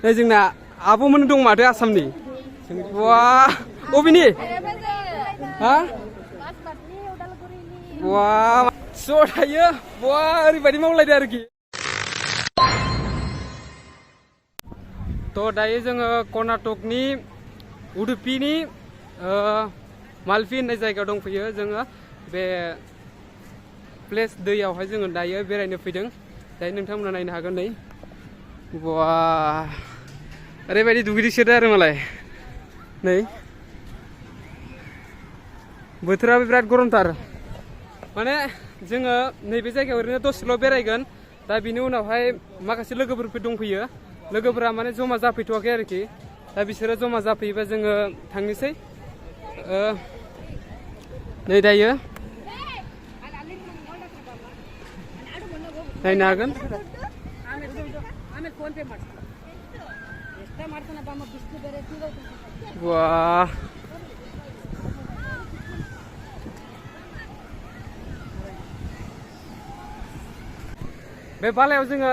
नै जोंना आब'मोन दं माथो आसामनि वा अबेनि हा वा ज' थायो वा ओरैबायदि मावलायदो आरोखि थ' दायो जोङो कर्नाटकनि उडुपिनि मालफि होननाय जायगायाव दंफैयो जोङो बे प्लेस दैयावहाय जोङो दायो बेरायनो फैदों दायो नोंथांमोना नायनो हागोन नै वा ओरैबायदि दुगैदोंसोदो आरो मालाय नै बोथोराबो बिराद गरमथार माने जोङो नैबे जायगायाव ओरैनो दसेल' बेरायगोन दा बिनि उनावहाय माखासे लोगोफोर दंफैयो लोगोफोरा माने जमा जाफैथ'वाखै आरोखि दा बिसोरो जमा जाफैयोबा जोङो थांनोसै नै दायो नायनो हागोन वा बे बालायाव जोङो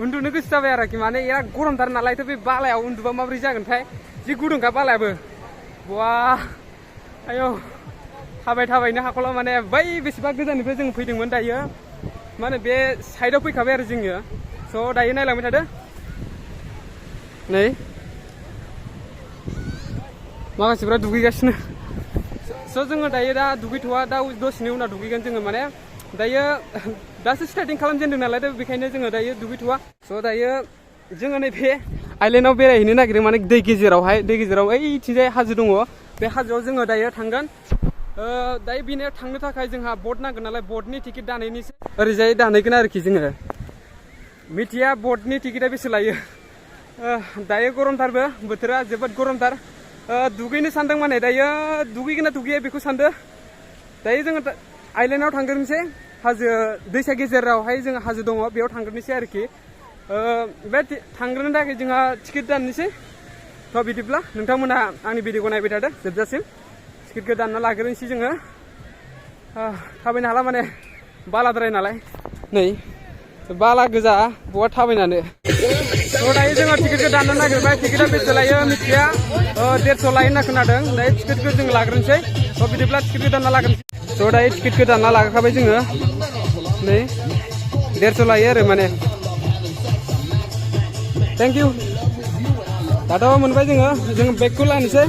उन्दुनो गोसो जाबाय आरोखि माने बिराद गरमथार नालायथ' बे बालायाव उन्दुबा माबोरै जागोनथाय जि गुदुंखा बालायाबो वा आयौ थाबायनो हाख'ला माने बै बेसेबा गोजाननिफ्राय जों फैदोंमोन दायो माने बे साइडआव फैखाबाय आरो जोङो स' दायो नायलांबाय थादो नै माखासेफ्रा दुगैगासिनो स' जोङो दायो दा दुगैथ'वा दा दसेनि उनाव दुगैगोन जोङो माने दायो दासो स्टार्टिं खालामजेनदों नालाय दा बेखायनो जोङो दायो दुगैथ'वा स' दायो जोङो नैबे आइलेण्डआव बेरायहैनो नागिरदों माने दै गेजेराव ओइथिंजाय हाजो दङ बे हाजोआव जोङो दायो थांगोन दायो बेनो थांनो थाखाय जोंहा बट नांगोन नालाय बटनि टिकेट दानहैनोसै ओरैजाय दानहैगोन आरोखि जोङो मिथिया बटनि टिकेटआ बेसे लायो दायो गरमथारबो बोथोरा जोबोद गरमथार दुगैनो सानदों माने दायो दुगैगोन ना दुगैया बेखौ सानदो दायो जोङो आइलेण्डआव थांग्रोनोसै हाजो दैसा गेजेरावहाय जोङो हाजो दङ बेयाव थांग्रोनोसै आरोखि बे थांग्रोनो थाखाय जोंहा टिकेट दाननोसै थ' बिदिब्ला नोंथांमोना आंनि भिडिअखौ नायबाय थादो जोबजासिम टिकेटखौ दानना लाग्रोनोसै जोङो थाबायनो हाला माने बालाद्राय नालाय नै बाला गोजा बहा थाबायनानै थ' दायो जोङो टिकेटखौ दाननो नागिरबाय टिकेटआ बेसे लायो मिथिया 150 लायो होनना खोनादों दायो टिकेटखौ जों लाग्रोनोसै थ' बिदिब्ला टिकेटखौ दानना लाग्रोनोसै थ' दायो टिकेटखौ दानना लाग्रोखाबाय जोङो नै 150 लायो आरो माने थेंक इउ दाथ' मोनबाय जोङो बेगखौ लानोसै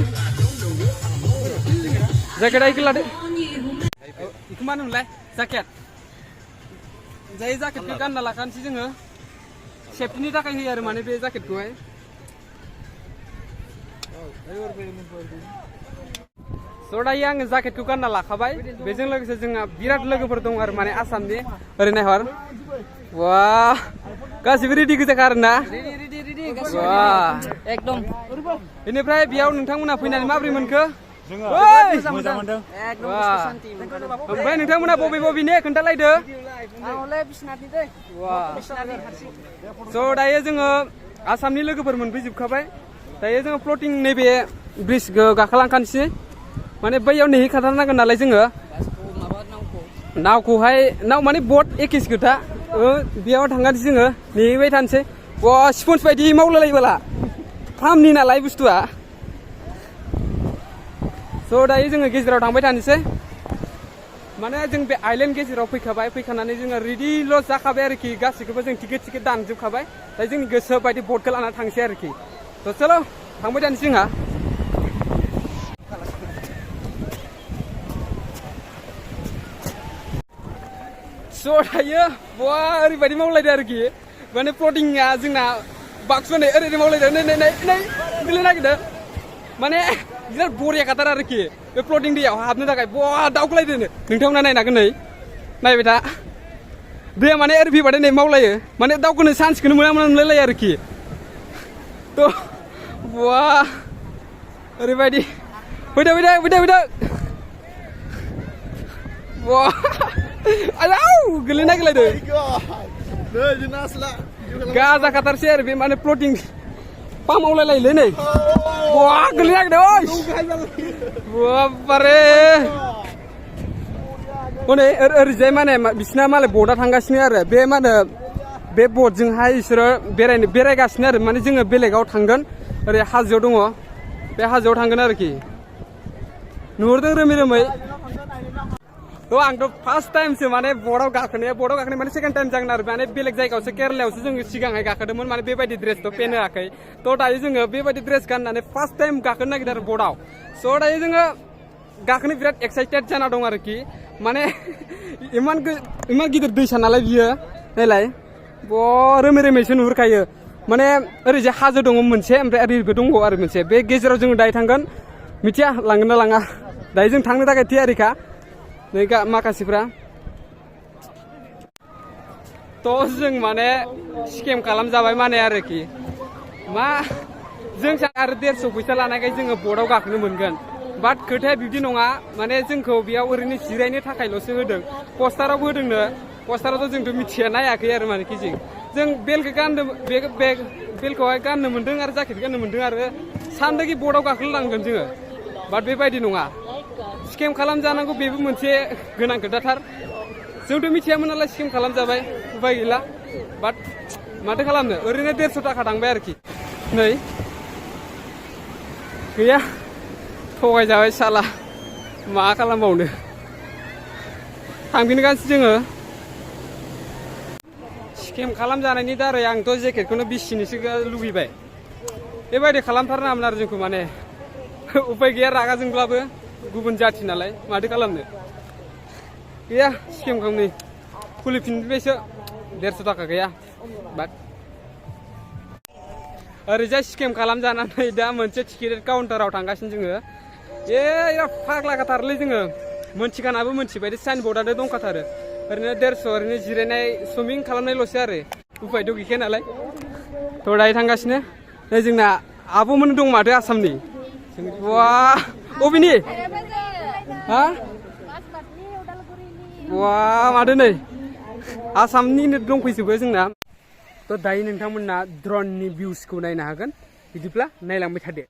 जेकेटआ इखौ लादो इखौ मा होनोमोनलाय जेकेट जाय जेकेटखौ गानना लाखानोसै जोङो सेफ्टिनि थाखाय होयो आरो माने बे जेकेटखौहाय स' दायो आङो जेकेटखौ गानना लाखाबाय बेजों लोगोसे जोंहा बिराद लोगोफोर दं आरो माने आसामनि ओरै नायहर वा गासिबो रेडि गोजाखा आरोना वा एकदम बेनिफ्राय बेयाव नोंथांमोना फैनानै माबोरै मोनखो ओमफ्राय नोंथांमोना बबेनि खोन्थालायदो स' दायो जोङो आसामनि लोगोफोर मोनफैजोबखाबाय दायो जोङो फ्लटिं नैबे ब्रिजखौ गाखोलांखानोसै माने बैयाव नेहैखाथारनांगोन नालाय जोङो नावखौहाय नाव माने बट एखेस खोथा बेयाव थांगानोसै जोङो नेहैबाय थानोसै वा स्पन्ज बायदि मावलायलायबोला फार्मनि नालाय बुस्थुआ स' दायो जोङो गेजेराव थांबाय थानोसै माने जों बे आइलेण्ड गेजेराव फैखाबाय फैखानानै जोङो रेडिल' जाखाबाय आरोखि गासैखौबो जों टिकेट दानजोबखाबाय दायो जोंनि गोसो बायदि बटखौ लानानै थांसै आरोखि थ' चलो थांबाय थानोसै जोंहा स' दायो बवा ओरैबायदि मावलायदो आरोखि माने फ्लटिंआ जोंना बाक्सुनै ओरैनो मावलायदो नै गोलैनो नागिरदो माने बिराद बरिया खाथार आरोखि बे फ्लटिं दैयाव हाबनो थाखाय बवा दावखोलायदो नोंथांमोना नायनो हागोन नै नायबाय था दैया माने ओरै फैबाथाय नै मावलायो माने दावखोनो चान्सखौनो मोनलायलायो आरोखि थ' बवा ओरैबायदि फैदो बवा आयौ गोलैनो नागिरलायदो गाजा खाथारसै आरो बे माने फ्लटिं पामावलायलायोलै नै बवा गोलैनो नागिरदों बारे हनै ओरैजाय माने बिसिना मालाय बटआ थांगासिनो आरो बे मा होनो बे बटजोंहाय बिसोरो बेरायगासिनो आरो माने जोङो बेलेगाव थांगोन ओरै हाजोआव दङ बे हाजोआव थांगोन आरोखि नुहुरदों रोमै आंथ' फार्स्ट टाइमसो माने बटआव गाखोनाय माने सेकेन्ड टाइम जागोन आरो माने बेलेग जायगायावसो केरेलायावसो जोङो सिगांहाय गाखोदोंमोन माने बेबायदि ड्रेसथ' पेन होआखै थ' दायो जोङो बेबायदि ड्रेस गाननानै फार्स्ट टाइम गाखोनो नागिरदों आरो बटआव स' दायो जोङो गाखोनो बिराद एक्साइटेड जाना दं आरोखि माने इमान गिदिर दैसा नालाय बियो नायलाय रोमै-रोमैसो नुहुरखायो माने ओरैजाय हाजो दङ मोनसे ओमफ्राय ओरैबो दङ आरो मोनसे बे गेजेराव जोङो दायो थांगोन मिथिया लांगोन ना लाङा दायो जों थांनो थाखाय थियारिखा नै माखासेफ्रा थ' जों माने स्केम खालामजाबाय माने आरोखि मा जों आरो 150 फैसा लानायखाय जोङो बटआव गाखोनो मोनगोन बाट खोथाया बिदि नङा माने जोंखौ बेयाव ओरैनो जिरायनो थाखायल'सो होदों पस्टारावबो होदोंनो पस्टारावथ' जोंथ' मिथिया नायाखै आरो मानेखि जों बेल्टखौ गाननो बेल्टखौहाय गाननो मोन्दों आरो जाकेट गाननो मोन्दों आरो सानदोंखि बटआव गाखोलांगोन जोङो बाट बेबायदि नङा स्केम खालामजानांगौ बेबो मोनसे गोनां खोथाथार जोंथ' मिथियामोन नालाय स्केम खालामजाबाय उपाय गैला बाट माथो खालामनो ओरैनो 150 थाखा थांबाय आरोखि नै गैया थगायजाबाय साला मा खालामबावनो थांफिनगासिनो जोङो स्केम खालामजानायनि दारै आंथ' जेकेटखौनो बिसिनोसो लुबैबाय बेबायदि खालामथारनाङामोन आरो जोंखौ माने उपाय गैया रागा जोंब्लाबो गुबुन जाथि नालाय माथो खालामनो गैया स्केम खालामनि खुलिफिनबायसो 150 थाखा गैया बाट ओरैजाय स्केम खालामजानानै दा मोनसे टिकेट काउन्टाराव थांगासिनो जोङो फाग्ला खाथारलै जोङो मोनथिखानाबो मोनथिबाय साइनबर्डआनो दंखाथारो ओरैनो 150 ओरैनो जिरायनाय सुइमिं खालामनायल'सो आरो उपायथ' गैखाया नालाय थ' दायो थांगासिनो नै जोंना आब'मोन दं माथो आसामनि वा बबेनि हा वा माथो नै आसामनिनो दंफैजोबो जोंना थ' दायो नोंथांमोना ड्रननि भिउसखौ नायनो हागोन बिदिब्ला नायलांबाय थादो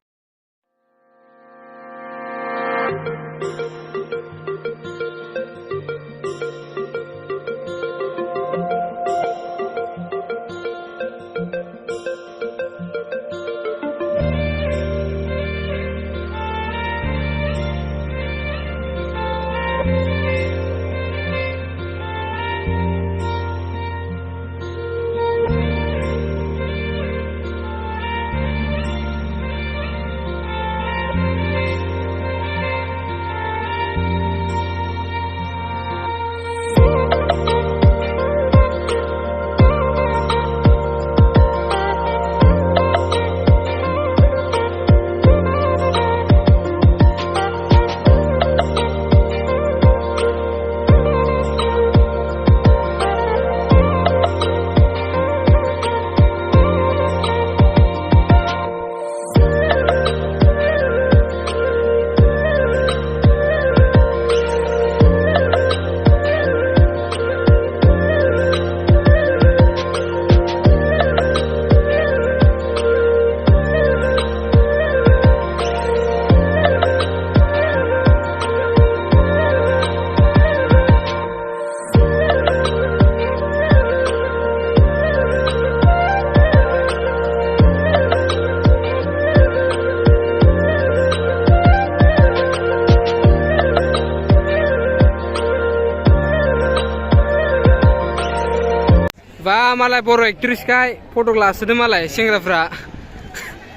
बा मालाय बर' एक्ट्रिसखाय फट' लासोदों मालाय सेंग्राफ्रा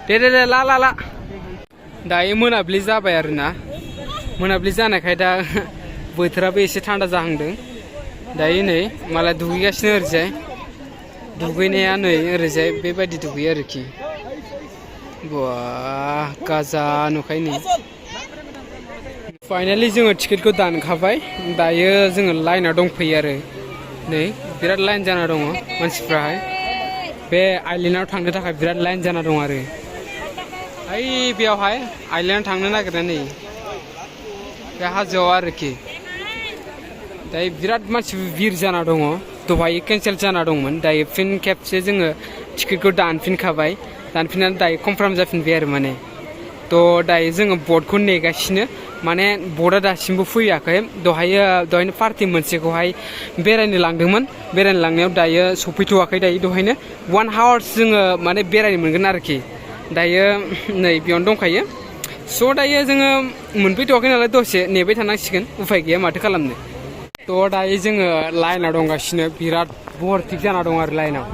दे ला दायो मोनाबिलि जाबाय आरोना मोनाबिलि जानायखाय दा बोथोराबो एसे थान्दा जाहांदों दायो नै मालाय दुगैगासिनो ओरैजाय दुगैनाया नै ओरैजाय बेबायदि दुगैयो आरोखि बा गाजा नुखाय नै फाइनालि जोङो टिकेटखौ दानखाबाय दायो जोङो लाइनाव दंफैयो आरो नै बिराद लाइन जाना दङ मानसिफ्राहाय बे आइलेन्डआव थांनो थाखाय बिराद लाइन जाना दं आरो ओइ बेयावहाय आइलेन्डआव थांनो नागिरनानै बे हाजोआव आरोखि दायो बिराद मानसि भिर जाना दङ दहाय केन्सेल जाना दंमोन दायो फिन खेबसे जोङो टिकेटखौ दानफिनखाबाय दानफिननानै दायो कनफार्म जाफिनबाय आरो माने थ' दायो जोङो बटखौ नेगासिनो माने बर्डआ दासिमबो फैयाखै दहायनो पार्टि मोनसेखौहाय बेरायनो लांदोंमोन बेरायनो लांनायाव दायो सफैथ'वाखै दायो दहायनो 1 आवार्स जोङो माने बेरायनो मोनगोन आरोखि दायो नै बेयावनो दंखायो स' दायो जोङो मोनफैथ'वाखै नालाय दसे नेबाय थानांसिगोन उफाय गैया माथो खालामनो थ' दायो जोङो लाइनाव दंगासिनो बिराद बरथिक जाना दं आरो लाइनाव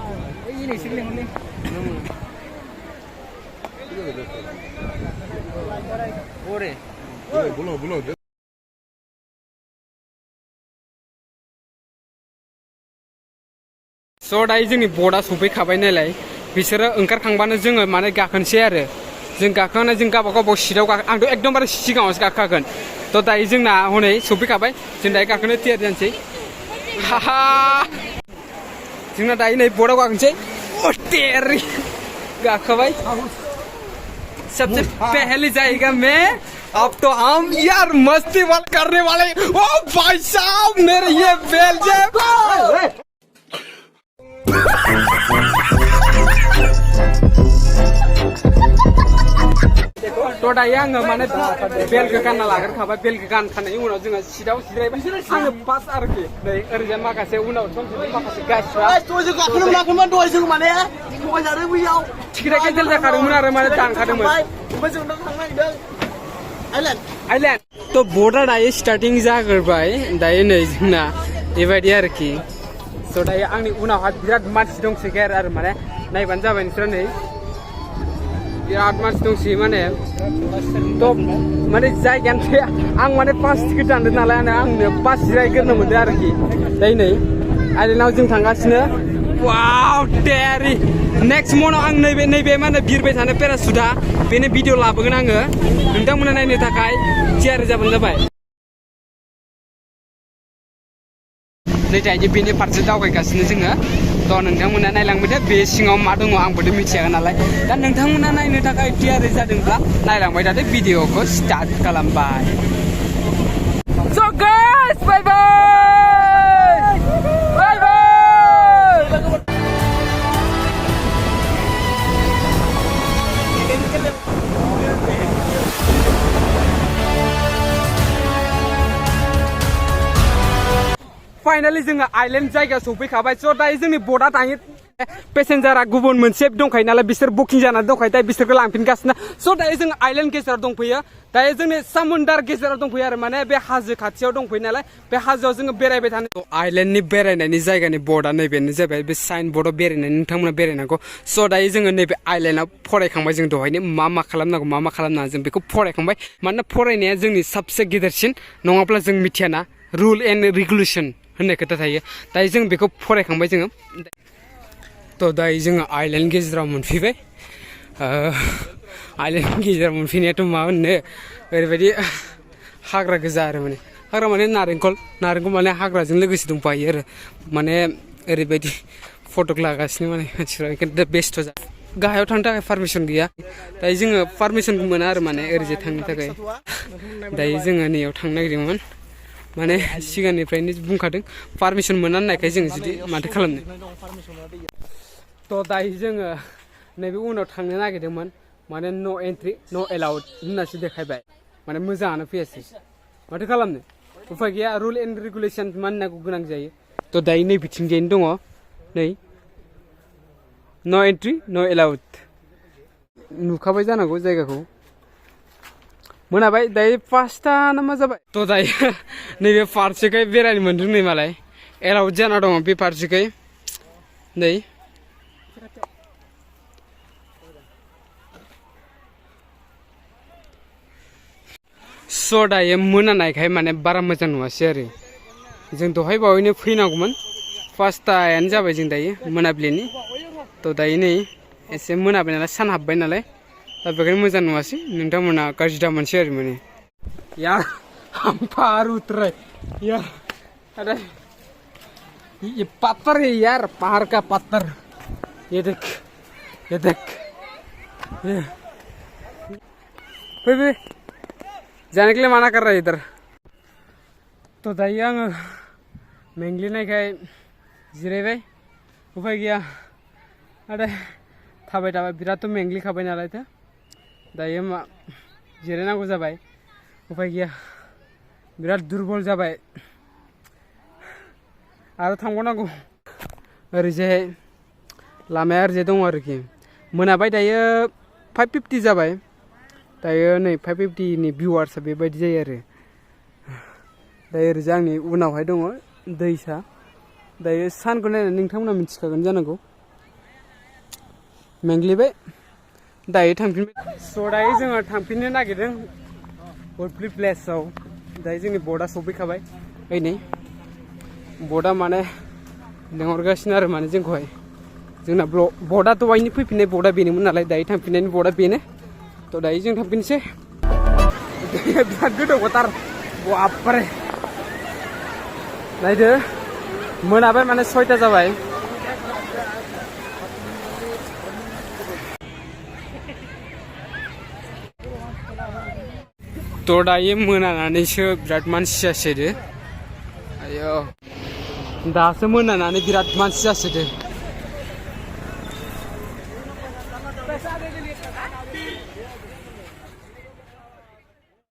स' दायो जोंनि बर्डआ सफैखाबाय नालाय बिसोरो ओंखारखांबानो जोङो माने गाखोनोसै आरो जों गाखोनानै जों गावबा सिटआव आंथ' एकदमबारे सिगाङावसो गाखोखागोन थ' दायो जोंना हनै सफैखाबाय जों दायो गाखोनो थियारि जानोसै हाहा जोंना दायो नै बर्डआव गाखोनोसै तेरी गाखोबाय सबसे पहली जाएगा मैं अब तो हम यार मस्ती वाल करने वाले ओ भाई साहब मेरे ये बेलजियम थ' दायो आङो माने बेलखौ गानना लाग्रोखाबाय बेलखौ गानखांनायनि उनाव जोङो सिटआव जिरायबाय आङो फार्स्ट आरोखि नै ओरैजाय माखासे उनाव माखासे गासिबो टिकेटआ केन्सेल जाखादोंमोन आरो माने दानखादोंमोन आइलेण्ड थ' बर्डआ दायो स्टार्टिं जाग्रोबाय दायो नै जोंना बेबायदि आरोखि स' दायो आंनि उनावहाय बिराद मानसि दंसोगारो आरो माने नायबानो जाबाय नोंसोरो नै बिराद मानसि दंसै माने थ' माने जायगायानो थैया आं माने पास टिकेट दानदों नालाय आंनो पास जिरायग्रोनो मोनदों आरोखि दायो नै आइलेण्डआव जों थांगासिनो वाव तेरी नेक्स्ट मनाव आं नैबे मा होनो बिरबाय थानाय पेरासुटआ बेनो भिडिअ लाबोगोन आङो नोंथांमोना नायनो थाखाय थियारि जाबानो जाबाय नै दायो बेनि फारसे दावबायगासिनो जोङो थ' नोंथांमोना नायलांबाय दे बे सिङाव मा दङ आंबोथ' मिथिया नालाय दा नोंथांमोना नायनो थाखाय थियारि जादोंब्ला नायलांबाय थादो भिडिअखौ स्टार्ट खालामबाय स' गाइस बाय बाय बाय बाय फाइनाली जोङो आइलेण्ड जायगायाव सफैखाबाय स' दायो जोंनि बर्डआ दायो पेसेन्जारा गुबुन मोनसे दंखायो नालाय बिसोर बुकिं जानानै दंखायो दायो बिसोरखौ लांफिनगासिनो स' दायो जोङो आइलेण्ड गेजेराव दंफैयो दायो जोंनि समुद्र गेजेराव दंफैयो आरो माने बे हाजो खाथियाव दंफैयो नालाय बे हाजोआव जोङो बेरायबाय थानो आइलेण्डनि बेरायनायनि जायगानि बर्डआ नैबेनो जाबाय बे साइन बर्डआव बेरायनानै नोंथांमोना बेरायनांगौ स' दायो जोङो नैबे आइलेण्डआव फरायखांबाय जों दहायनो मा खालामनांगौ मा खालामनाङा जों बेखौ फरायखांबाय मानोना फरायनाया जोंनि सबसे गिदिरसिन नङाब्ला जों मिथियाना रुल एन्ड रेगुलेसन होननाय खोथा थायो दायो जों बेखौ फरायखांबाय जोङो थ' दायो जोङो आइलेण्ड गेजेराव मोनफैबाय आइलेण्ड गेजेराव मोनफैनायाथ' मा होननो ओरैबायदि हाग्रा गोजा आरो माने हाग्रा माने नारेंखल माने हाग्राजों लोगोसे दंफायो आरो माने ओरैबायदि फटक लागासिनो माने मानसिफ्रा बेस्थ' जा गाहायाव थांनो थाखाय पारमिसन गैया दायो जोङो पारमिसनबो मोना आरो माने ओरैजाय थांनो थाखाय दायो जोङो नैयाव थांनो नागिरदोंमोन माने सिगांनिफ्रायनो बुंखादों पारमिसन मोना होननायखाय जों जुदि माथो खालामनो थ' दायो जोङो नैबे उनाव थांनो नागिरदोंमोन माने न' एन्ट्रि न' एलाउड होननासो देखायबाय माने मोजाङानो फैयासै माथो खालामनो उफाय गैया रुल एन्ड रेगुलेसन मानिनांगौ गोनां जायो थ' दायो नै बिथिंजायनो दङ नै न' एन्ट्रि न' एलाउड नुखाबाय जानांगौ जायगाखौ मोनाबाय दायो पासथा ना मा जाबाय थ' दायो नैबे फारसेखै बेरायनो मोनदों नै मालाय एलाउड जाना दङ बे फारसेखै नै स' दायो मोनानायखाय माने बारा मोजां नुवासै आरो जों दहाय बावैनो फैनांगौमोन पासथायानो जाबाय जों दायो मोनाबिलिनि थ' दायो नै एसे मोनाबाय नालाय सान हाबबाय नालाय दा बेखायनो मोजां नुवासै नोंथांमोना गाज्रि दा मोनसै आरो माने यार हम पार उतरे यार अरे ये पत्थर है यार पहाड़ का पत्थर ये देख ये फै जाने के लिए मना कर रहा है इधर तो दायो आङो मेंग्लिनायखाय जिरायबाय उफाय गैया आरो थाबाय बिराद मेंग्लिखाबाय नालाय दायो मा जिरायनांगौ जाबाय उफाय गैया बिराद दुरबल जाबाय आरो थांबावनांगौ ओरैजाय लामाया ओरैजाय दङ आरोखि मोनाबाय दायो 5:50 जाबाय दायो नै 5:50 नि भिउआर्सआ बेबायदि जायो आरो दायो ओरैजाय आंनि उनावहाय दङ दैसा दायो सानखौ नायनानै नोंथांमोना मिथिखागोन जानांगौ मेंग्लिबाय दायो थांफिनबाय स' दायो जोङो थांफिननो नागिरदों वर्डप्ले प्लेसआव दायो जोंनि बर्डआ सफैखाबाय ओइ नै बर्डआ माने लेंहरगासिनो आरो माने जोंखौहाय जोंना बर्डआ दहायनि फैफिननाय बर्डआ बेनोमोन नालाय दायो थांफिननायनि बर्डआ बेनो थ' दायो जों थांफिनसै बिराद गोदावथार बापरे नायदो मोनाबाय माने 6टा जाबाय थ' दायो मोनानानैसो बिराद मानसि जासोदो आयो दासो मोनानानै बिराद मानसि जासोदो